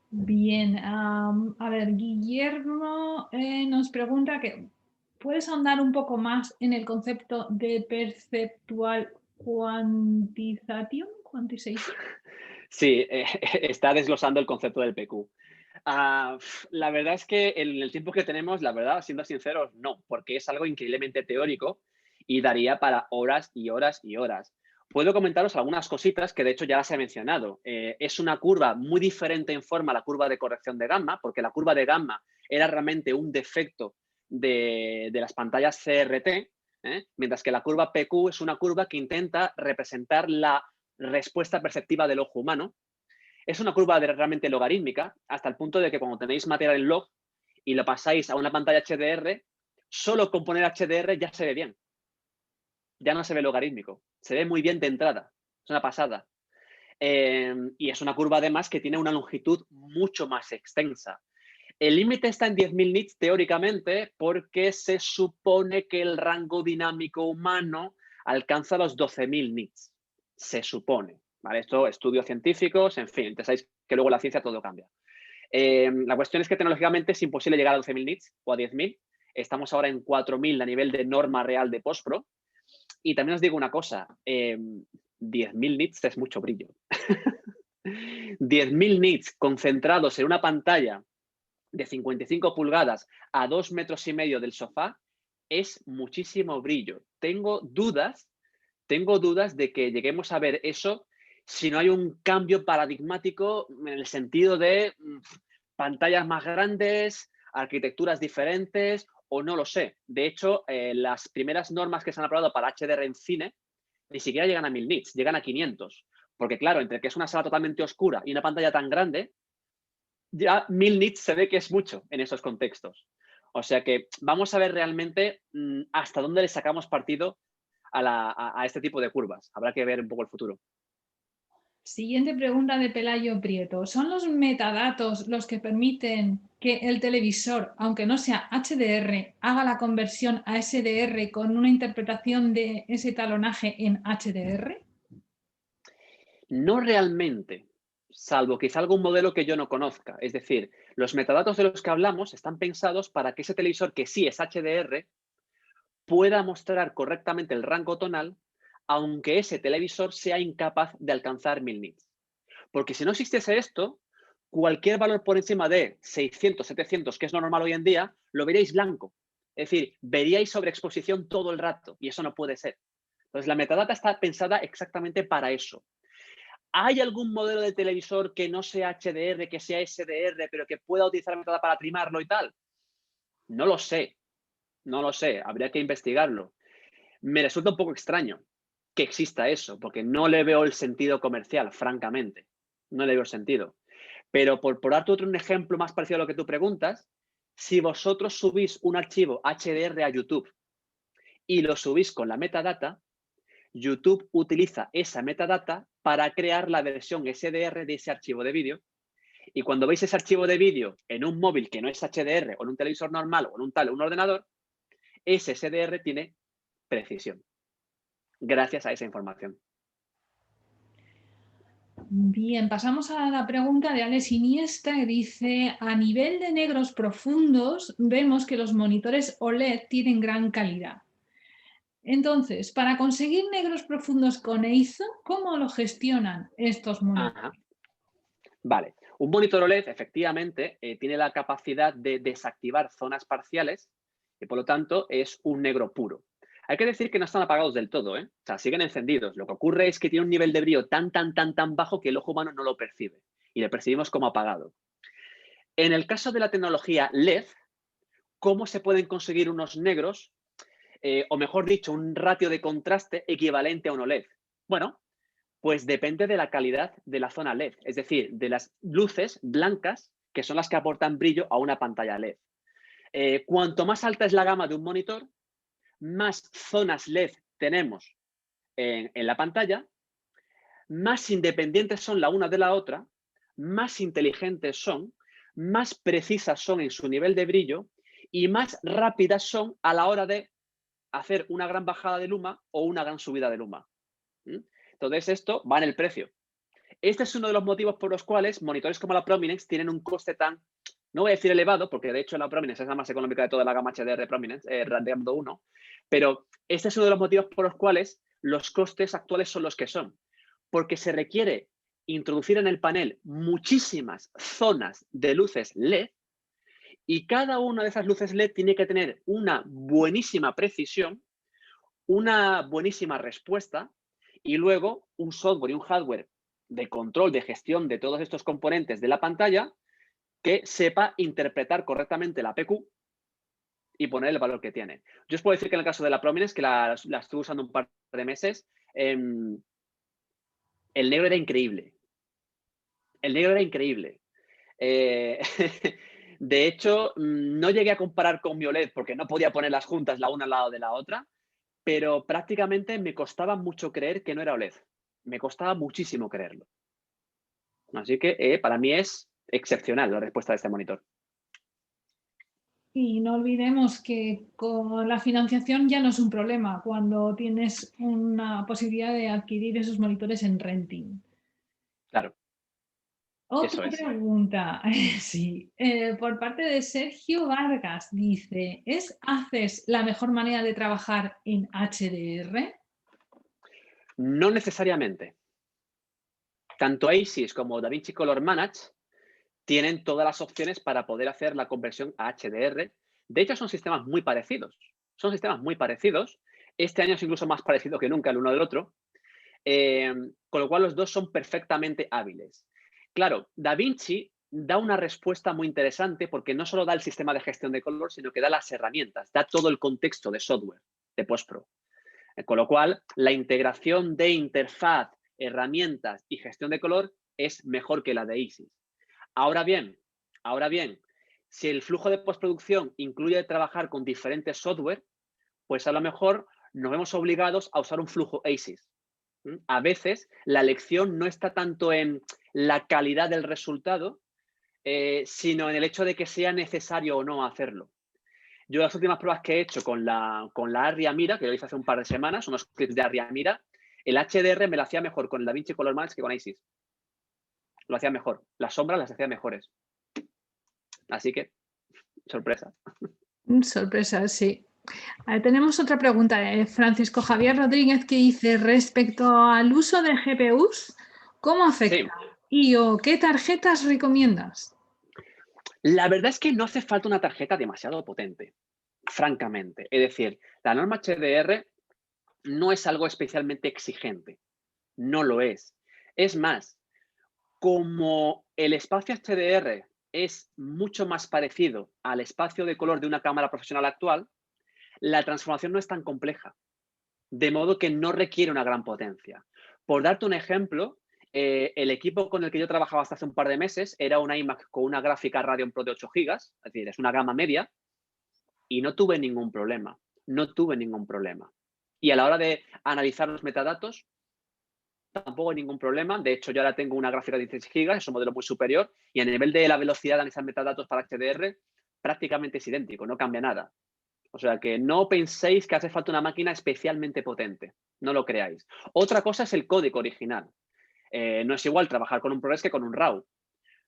Bien, a ver, Guillermo nos pregunta que ¿puedes ahondar un poco más en el concepto de perceptual quantization? Sí, está desglosando el concepto del PQ. La verdad es que en el tiempo que tenemos, la verdad, siendo sinceros, no, porque es algo increíblemente teórico y daría para horas y horas y horas. Puedo comentaros algunas cositas que de hecho ya las he mencionado. Es una curva muy diferente en forma a la curva de corrección de gamma, porque la curva de gamma era realmente un defecto de las pantallas CRT, mientras que la curva PQ es una curva que intenta representar la respuesta perceptiva del ojo humano. Es una curva realmente logarítmica, hasta el punto de que cuando tenéis material en log y lo pasáis a una pantalla HDR, solo con poner HDR ya se ve bien. Ya no se ve logarítmico. Se ve muy bien de entrada. Es una pasada. Y es una curva además que tiene una longitud mucho más extensa. El límite está en 10.000 nits teóricamente porque se supone que el rango dinámico humano alcanza los 12.000 nits. Se supone. ¿Vale? Esto, estudios científicos, en fin, ya sabéis que luego la ciencia todo cambia. La cuestión es que tecnológicamente es imposible llegar a 12.000 nits o a 10.000. Estamos ahora en 4.000 a nivel de norma real de postpro. Y también os digo una cosa, 10.000 nits es mucho brillo. 10.000 nits concentrados en una pantalla de 55 pulgadas a 2,5 metros del sofá es muchísimo brillo. Tengo dudas de que lleguemos a ver eso si no hay un cambio paradigmático en el sentido de pantallas más grandes, arquitecturas diferentes, o no lo sé. De hecho, las primeras normas que se han aprobado para HDR en cine ni siquiera llegan a 1.000 nits, llegan a 500. Porque claro, entre que es una sala totalmente oscura y una pantalla tan grande, ya 1.000 nits se ve que es mucho en esos contextos. O sea que vamos a ver realmente hasta dónde le sacamos partido a este tipo de curvas. Habrá que ver un poco el futuro. Siguiente pregunta de Pelayo Prieto. ¿Son los metadatos los que permiten que el televisor, aunque no sea HDR, haga la conversión a SDR con una interpretación de ese talonaje en HDR? No realmente, salvo quizá algún modelo que yo no conozca. Es decir, los metadatos de los que hablamos están pensados para que ese televisor que sí es HDR pueda mostrar correctamente el rango tonal, aunque ese televisor sea incapaz de alcanzar 1.000 nits. Porque si no existiese esto, cualquier valor por encima de 600, 700, que es lo normal hoy en día, lo veríais blanco. Es decir, veríais sobreexposición todo el rato y eso no puede ser. Entonces, la metadata está pensada exactamente para eso. ¿Hay algún modelo de televisor que no sea HDR, que sea SDR, pero que pueda utilizar metadata para primarlo y tal? No lo sé, no lo sé, habría que investigarlo. Me resulta un poco extraño que exista eso, porque no le veo el sentido comercial, francamente. No le veo el sentido. Pero por darte otro ejemplo más parecido a lo que tú preguntas, si vosotros subís un archivo HDR a YouTube y lo subís con la metadata, YouTube utiliza esa metadata para crear la versión SDR de ese archivo de vídeo. Y cuando veis ese archivo de vídeo en un móvil que no es HDR o en un televisor normal o en un ordenador, ese SDR tiene precisión gracias a esa información. Bien, pasamos a la pregunta de Alex Iniesta, que dice: a nivel de negros profundos, vemos que los monitores OLED tienen gran calidad. Entonces, para conseguir negros profundos con EIZO, ¿cómo lo gestionan estos monitores? Ajá. Vale. Un monitor OLED efectivamente tiene la capacidad de desactivar zonas parciales y por lo tanto es un negro puro. Hay que decir que no están apagados del todo, ¿eh? O sea, siguen encendidos. Lo que ocurre es que tiene un nivel de brillo tan bajo que el ojo humano no lo percibe y lo percibimos como apagado. En el caso de la tecnología LED, ¿cómo se pueden conseguir unos negros, o mejor dicho, un ratio de contraste equivalente a un OLED? Bueno, pues depende de la calidad de la zona LED, es decir, de las luces blancas que son las que aportan brillo a una pantalla LED. Cuanto más alta es la gama de un monitor, más zonas LED tenemos en la pantalla, más independientes son la una de la otra, más inteligentes son, más precisas son en su nivel de brillo y más rápidas son a la hora de hacer una gran bajada de luma o una gran subida de luma. Entonces, esto va en el precio. Este es uno de los motivos por los cuales monitores como la Prominence tienen un coste tan, no voy a decir elevado, porque de hecho la Prominence es la más económica de toda la gama HDR Prominence, Radeon 1, pero este es uno de los motivos por los cuales los costes actuales son los que son, porque se requiere introducir en el panel muchísimas zonas de luces LED y cada una de esas luces LED tiene que tener una buenísima precisión, una buenísima respuesta y luego un software y un hardware de control, de gestión de todos estos componentes de la pantalla que sepa interpretar correctamente la PQ y poner el valor que tiene. Yo os puedo decir que en el caso de la Prominence, que la estuve usando un par de meses, el negro era increíble. El negro era increíble. De hecho, no llegué a comparar con mi OLED porque no podía ponerlas juntas la una al lado de la otra, pero prácticamente me costaba mucho creer que no era OLED. Me costaba muchísimo creerlo. Así que para mí es excepcional la respuesta de este monitor. Y no olvidemos que con la financiación ya no es un problema cuando tienes una posibilidad de adquirir esos monitores en renting. Claro, eso Otra es. pregunta, sí, por parte de Sergio Vargas, dice: ¿es ACES la mejor manera de trabajar en HDR? No necesariamente. Tanto ACES como DaVinci Color Manage tienen todas las opciones para poder hacer la conversión a HDR. De hecho, son sistemas muy parecidos. Son sistemas muy parecidos. Este año es incluso más parecido que nunca el uno del otro. Con lo cual, los dos son perfectamente hábiles. Claro, DaVinci da una respuesta muy interesante porque no solo da el sistema de gestión de color, sino que da las herramientas, da todo el contexto de software de postpro. Con lo cual, la integración de interfaz, herramientas y gestión de color es mejor que la de ACES. Ahora bien, si el flujo de postproducción incluye trabajar con diferentes software, pues a lo mejor nos vemos obligados a usar un flujo ACES. A veces la elección no está tanto en la calidad del resultado, sino en el hecho de que sea necesario o no hacerlo. Yo las últimas pruebas que he hecho con la Arria Mira, que lo hice hace un par de semanas, unos clips de Arria Mira, el HDR me lo hacía mejor con el DaVinci Color Max que con ACES. Lo hacía mejor. Las sombras las hacía mejores. Así que, sorpresa. Sorpresa, sí. Tenemos otra pregunta de Francisco Javier Rodríguez, que dice: respecto al uso de GPUs, ¿cómo afecta? Sí, ¿Y o qué tarjetas recomiendas? la verdad es que no hace falta una tarjeta demasiado potente, francamente. Es decir, la norma HDR no es algo especialmente exigente. No lo es. Es más, como el espacio HDR es mucho más parecido al espacio de color de una cámara profesional actual, la transformación no es tan compleja, de modo que no requiere una gran potencia. Por darte un ejemplo, el equipo con el que yo trabajaba hasta hace un par de meses era un iMac con una gráfica Radeon Pro de 8 GB, es decir, es una gama media, y no tuve ningún problema. No tuve ningún problema. Y a la hora de analizar los metadatos, tampoco hay ningún problema. De hecho, yo ahora tengo una gráfica de 16 GB, es un modelo muy superior, y a nivel de la velocidad de analizar metadatos para HDR, prácticamente es idéntico, no cambia nada. O sea que no penséis que hace falta una máquina especialmente potente. No lo creáis. Otra cosa es el código original. No es igual trabajar con un ProRes que con un RAW.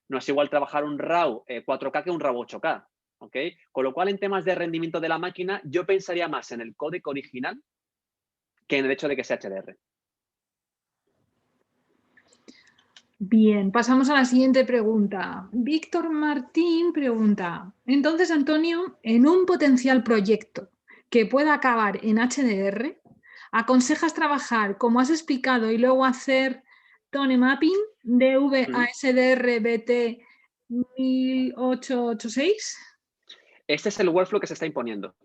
No es igual trabajar un RAW 4K que un RAW 8K. ¿Ok? Con lo cual, en temas de rendimiento de la máquina, yo pensaría más en el código original que en el hecho de que sea HDR. Bien, pasamos a la siguiente pregunta. Víctor Martín pregunta, entonces, Antonio, en un potencial proyecto que pueda acabar en HDR, ¿aconsejas trabajar como has explicado y luego hacer tone mapping DV a SDR BT 1886? Este es el workflow que se está imponiendo.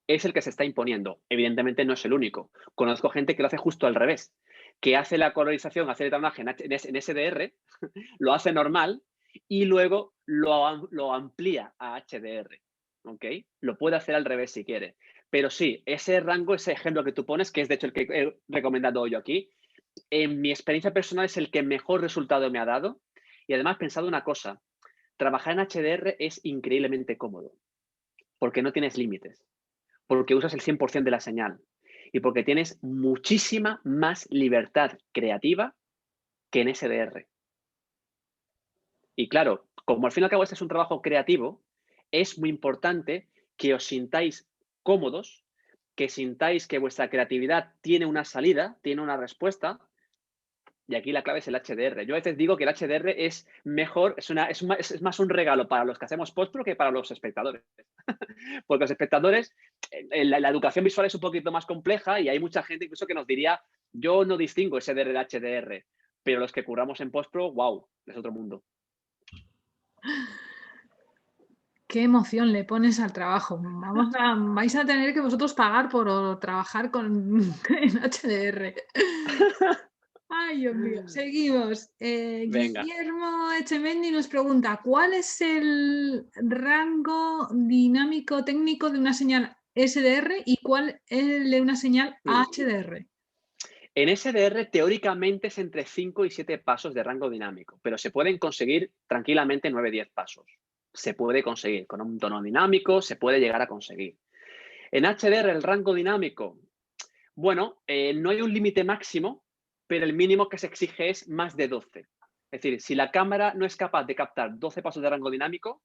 Es el que se está imponiendo. Evidentemente no es el único. Conozco gente que lo hace justo al revés, que hace la colorización, hace el tamaje en SDR, lo hace normal y luego lo amplía a HDR. ¿Ok? Lo puede hacer al revés si quiere. Pero sí, ese rango, ese ejemplo que tú pones, que es de hecho el que he recomendado yo aquí, en mi experiencia personal es el que mejor resultado me ha dado. Y además, pensado una cosa, trabajar en HDR es increíblemente cómodo, porque no tienes límites, porque usas el 100% de la señal y porque tienes muchísima más libertad creativa que en SDR. Y claro, como al fin y al cabo este es un trabajo creativo, es muy importante que os sintáis cómodos, que sintáis que vuestra creatividad tiene una salida, tiene una respuesta. Y aquí la clave es el HDR. Yo a veces digo que el HDR es mejor, es más un regalo para los que hacemos postpro que para los espectadores. Porque los espectadores, la educación visual es un poquito más compleja y hay mucha gente incluso que nos diría, yo no distingo SDR de HDR, pero los que curramos en postpro, wow, es otro mundo. Qué emoción le pones al trabajo. Vais a tener que vosotros pagar por trabajar en HDR. Ay, Dios mío. Seguimos. Venga. Guillermo Echemendi nos pregunta, ¿cuál es el rango dinámico técnico de una señal SDR y cuál es el de una señal HDR? En SDR teóricamente es entre 5 y 7 pasos de rango dinámico, pero se pueden conseguir tranquilamente 9-10 pasos. Se puede conseguir con un tono dinámico, se puede llegar a conseguir. En HDR el rango dinámico, bueno, no hay un límite máximo, pero el mínimo que se exige es más de 12. Es decir, si la cámara no es capaz de captar 12 pasos de rango dinámico,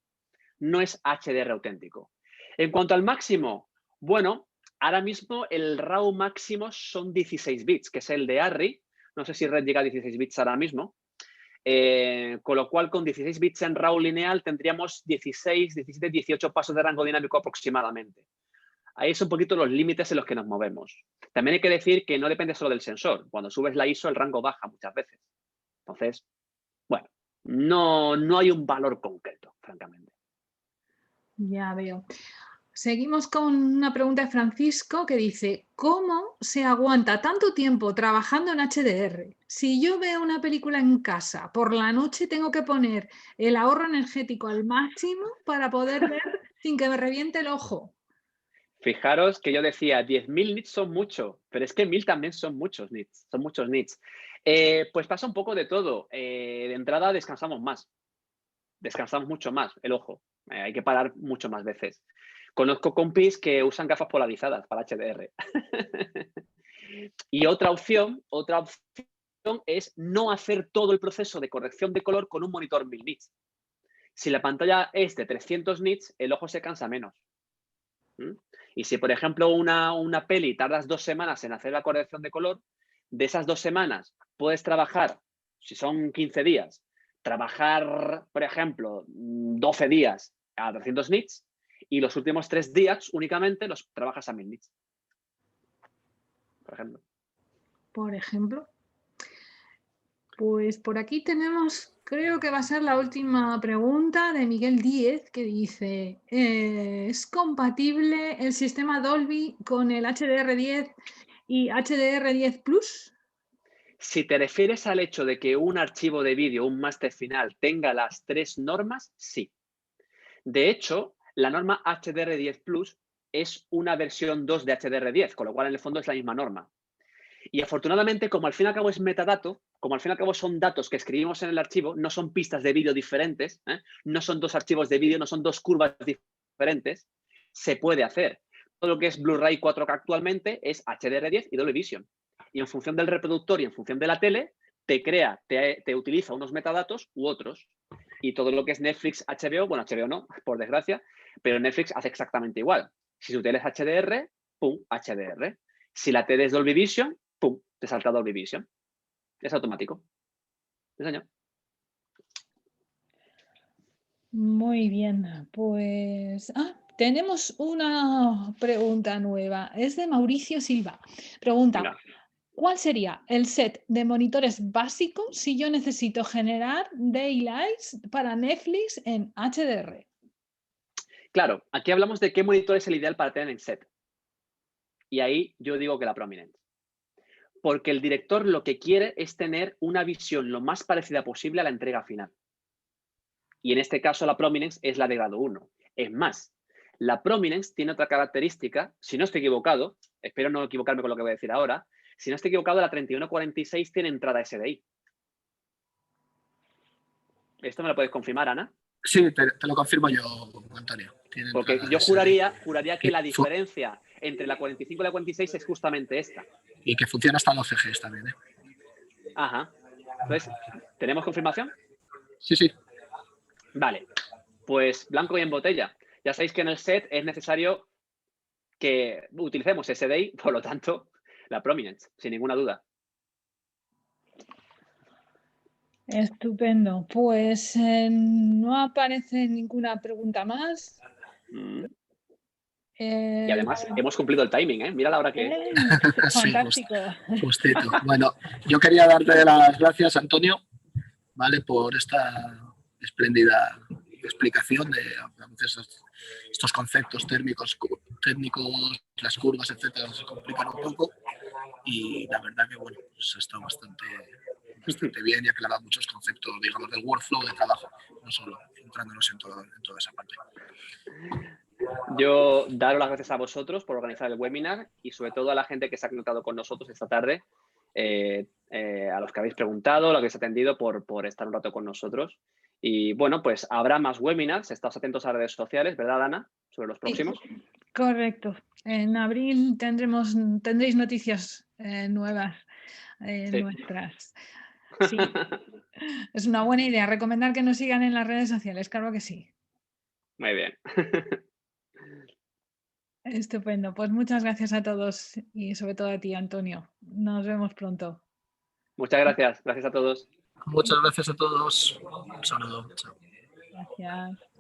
no es HDR auténtico. En cuanto al máximo, bueno, ahora mismo el RAW máximo son 16 bits, que es el de ARRI. No sé si Red llega a 16 bits ahora mismo. Con lo cual, con 16 bits en RAW lineal tendríamos 16, 17, 18 pasos de rango dinámico aproximadamente. Ahí son un poquito los límites en los que nos movemos. También hay que decir que no depende solo del sensor. Cuando subes la ISO, el rango baja muchas veces. Entonces, bueno, no hay un valor concreto, francamente. Ya veo. Seguimos con una pregunta de Francisco que dice, ¿cómo se aguanta tanto tiempo trabajando en HDR? Si yo veo una película en casa, por la noche tengo que poner el ahorro energético al máximo para poder ver sin que me reviente el ojo. Fijaros que yo decía 10.000 nits son mucho, pero es que 1.000 también son muchos nits, son muchos nits. Pues pasa un poco de todo. De entrada descansamos más, descansamos mucho más el ojo. Hay que parar mucho más veces. Conozco compis que usan gafas polarizadas para HDR. Y otra opción es no hacer todo el proceso de corrección de color con un monitor 1000 nits. Si la pantalla es de 300 nits, el ojo se cansa menos. Y si, por ejemplo, una peli tardas 2 semanas en hacer la corrección de color, de esas 2 semanas puedes trabajar, si son 15 días, trabajar, por ejemplo, 12 días a 300 nits y los últimos 3 días únicamente los trabajas a 1000 nits. por ejemplo. Por ejemplo. Pues por aquí tenemos, creo que va a ser la última pregunta de Miguel Díez, que dice, ¿es compatible el sistema Dolby con el HDR10 y HDR10 Plus? Si te refieres al hecho de que un archivo de vídeo, un máster final, tenga las 3 normas, sí. De hecho, la norma HDR10 Plus es una versión 2 de HDR10, con lo cual en el fondo es la misma norma. Y afortunadamente, como al fin y al cabo es metadato, como al fin y al cabo son datos que escribimos en el archivo, no son pistas de vídeo diferentes, no son 2 archivos de vídeo, no son 2 curvas diferentes, se puede hacer. Todo lo que es Blu-ray 4K actualmente es HDR10 y Dolby Vision. Y en función del reproductor y en función de la tele, te utiliza unos metadatos u otros. Y todo lo que es Netflix, HBO, bueno, HBO no, por desgracia, pero Netflix hace exactamente igual. Si tu tele es HDR, pum, HDR. Si la tele es Dolby Vision, pum, te salta Dolby Vision. Es automático. ¿Sí, señor? Muy bien, pues tenemos una pregunta nueva. Es de Mauricio Silva. Pregunta, Venga. ¿cuál sería el set de monitores básico si yo necesito generar daylights para Netflix en HDR? Claro, aquí hablamos de qué monitor es el ideal para tener en set. Y ahí yo digo que la Prominence. Porque el director lo que quiere es tener una visión lo más parecida posible a la entrega final. Y en este caso la Prominence es la de grado 1. Es más, la Prominence tiene otra característica, si no estoy equivocado, espero no equivocarme con lo que voy a decir ahora, si no estoy equivocado, la 3146 tiene entrada SDI. ¿Esto me lo puedes confirmar, Ana? Sí, te lo confirmo yo, Antonio. Tiene Porque yo SDI. juraría que la diferencia entre la 45 y la 46 es justamente esta. Y que funciona hasta 12 Gs también, ¿eh? Ajá. Entonces, ¿tenemos confirmación? Sí, sí. Vale. Pues blanco y en botella. Ya sabéis que en el set es necesario que utilicemos SDI, por lo tanto, la Prominence, sin ninguna duda. Estupendo. Pues no aparece ninguna pregunta más. Y además hemos cumplido el timing, ¿eh? Mira la hora que es. Sí, Fantástico. justito. Bueno, yo quería darte las gracias, Antonio, ¿vale? Por esta espléndida explicación de a veces estos conceptos técnicos, las curvas, etcétera, se complican un poco y la verdad que, bueno, pues ha estado bastante bien y ha aclarado muchos conceptos, digamos, del workflow de trabajo, no solo centrándonos en toda esa parte. Yo daros las gracias a vosotros por organizar el webinar y sobre todo a la gente que se ha conectado con nosotros esta tarde, a los que habéis preguntado, a los que habéis atendido por estar un rato con nosotros. Y bueno, pues habrá más webinars, estáos atentos a las redes sociales, ¿verdad, Ana? Sobre los próximos. Sí, correcto. En abril tendréis noticias nuevas Sí. nuestras. Sí, es una buena idea. Recomendar que nos sigan en las redes sociales, claro que sí. Muy bien. Estupendo. Pues muchas gracias a todos y sobre todo a ti, Antonio. Nos vemos pronto. Muchas gracias. Gracias a todos. Muchas gracias a todos. Un saludo. Chao. Gracias.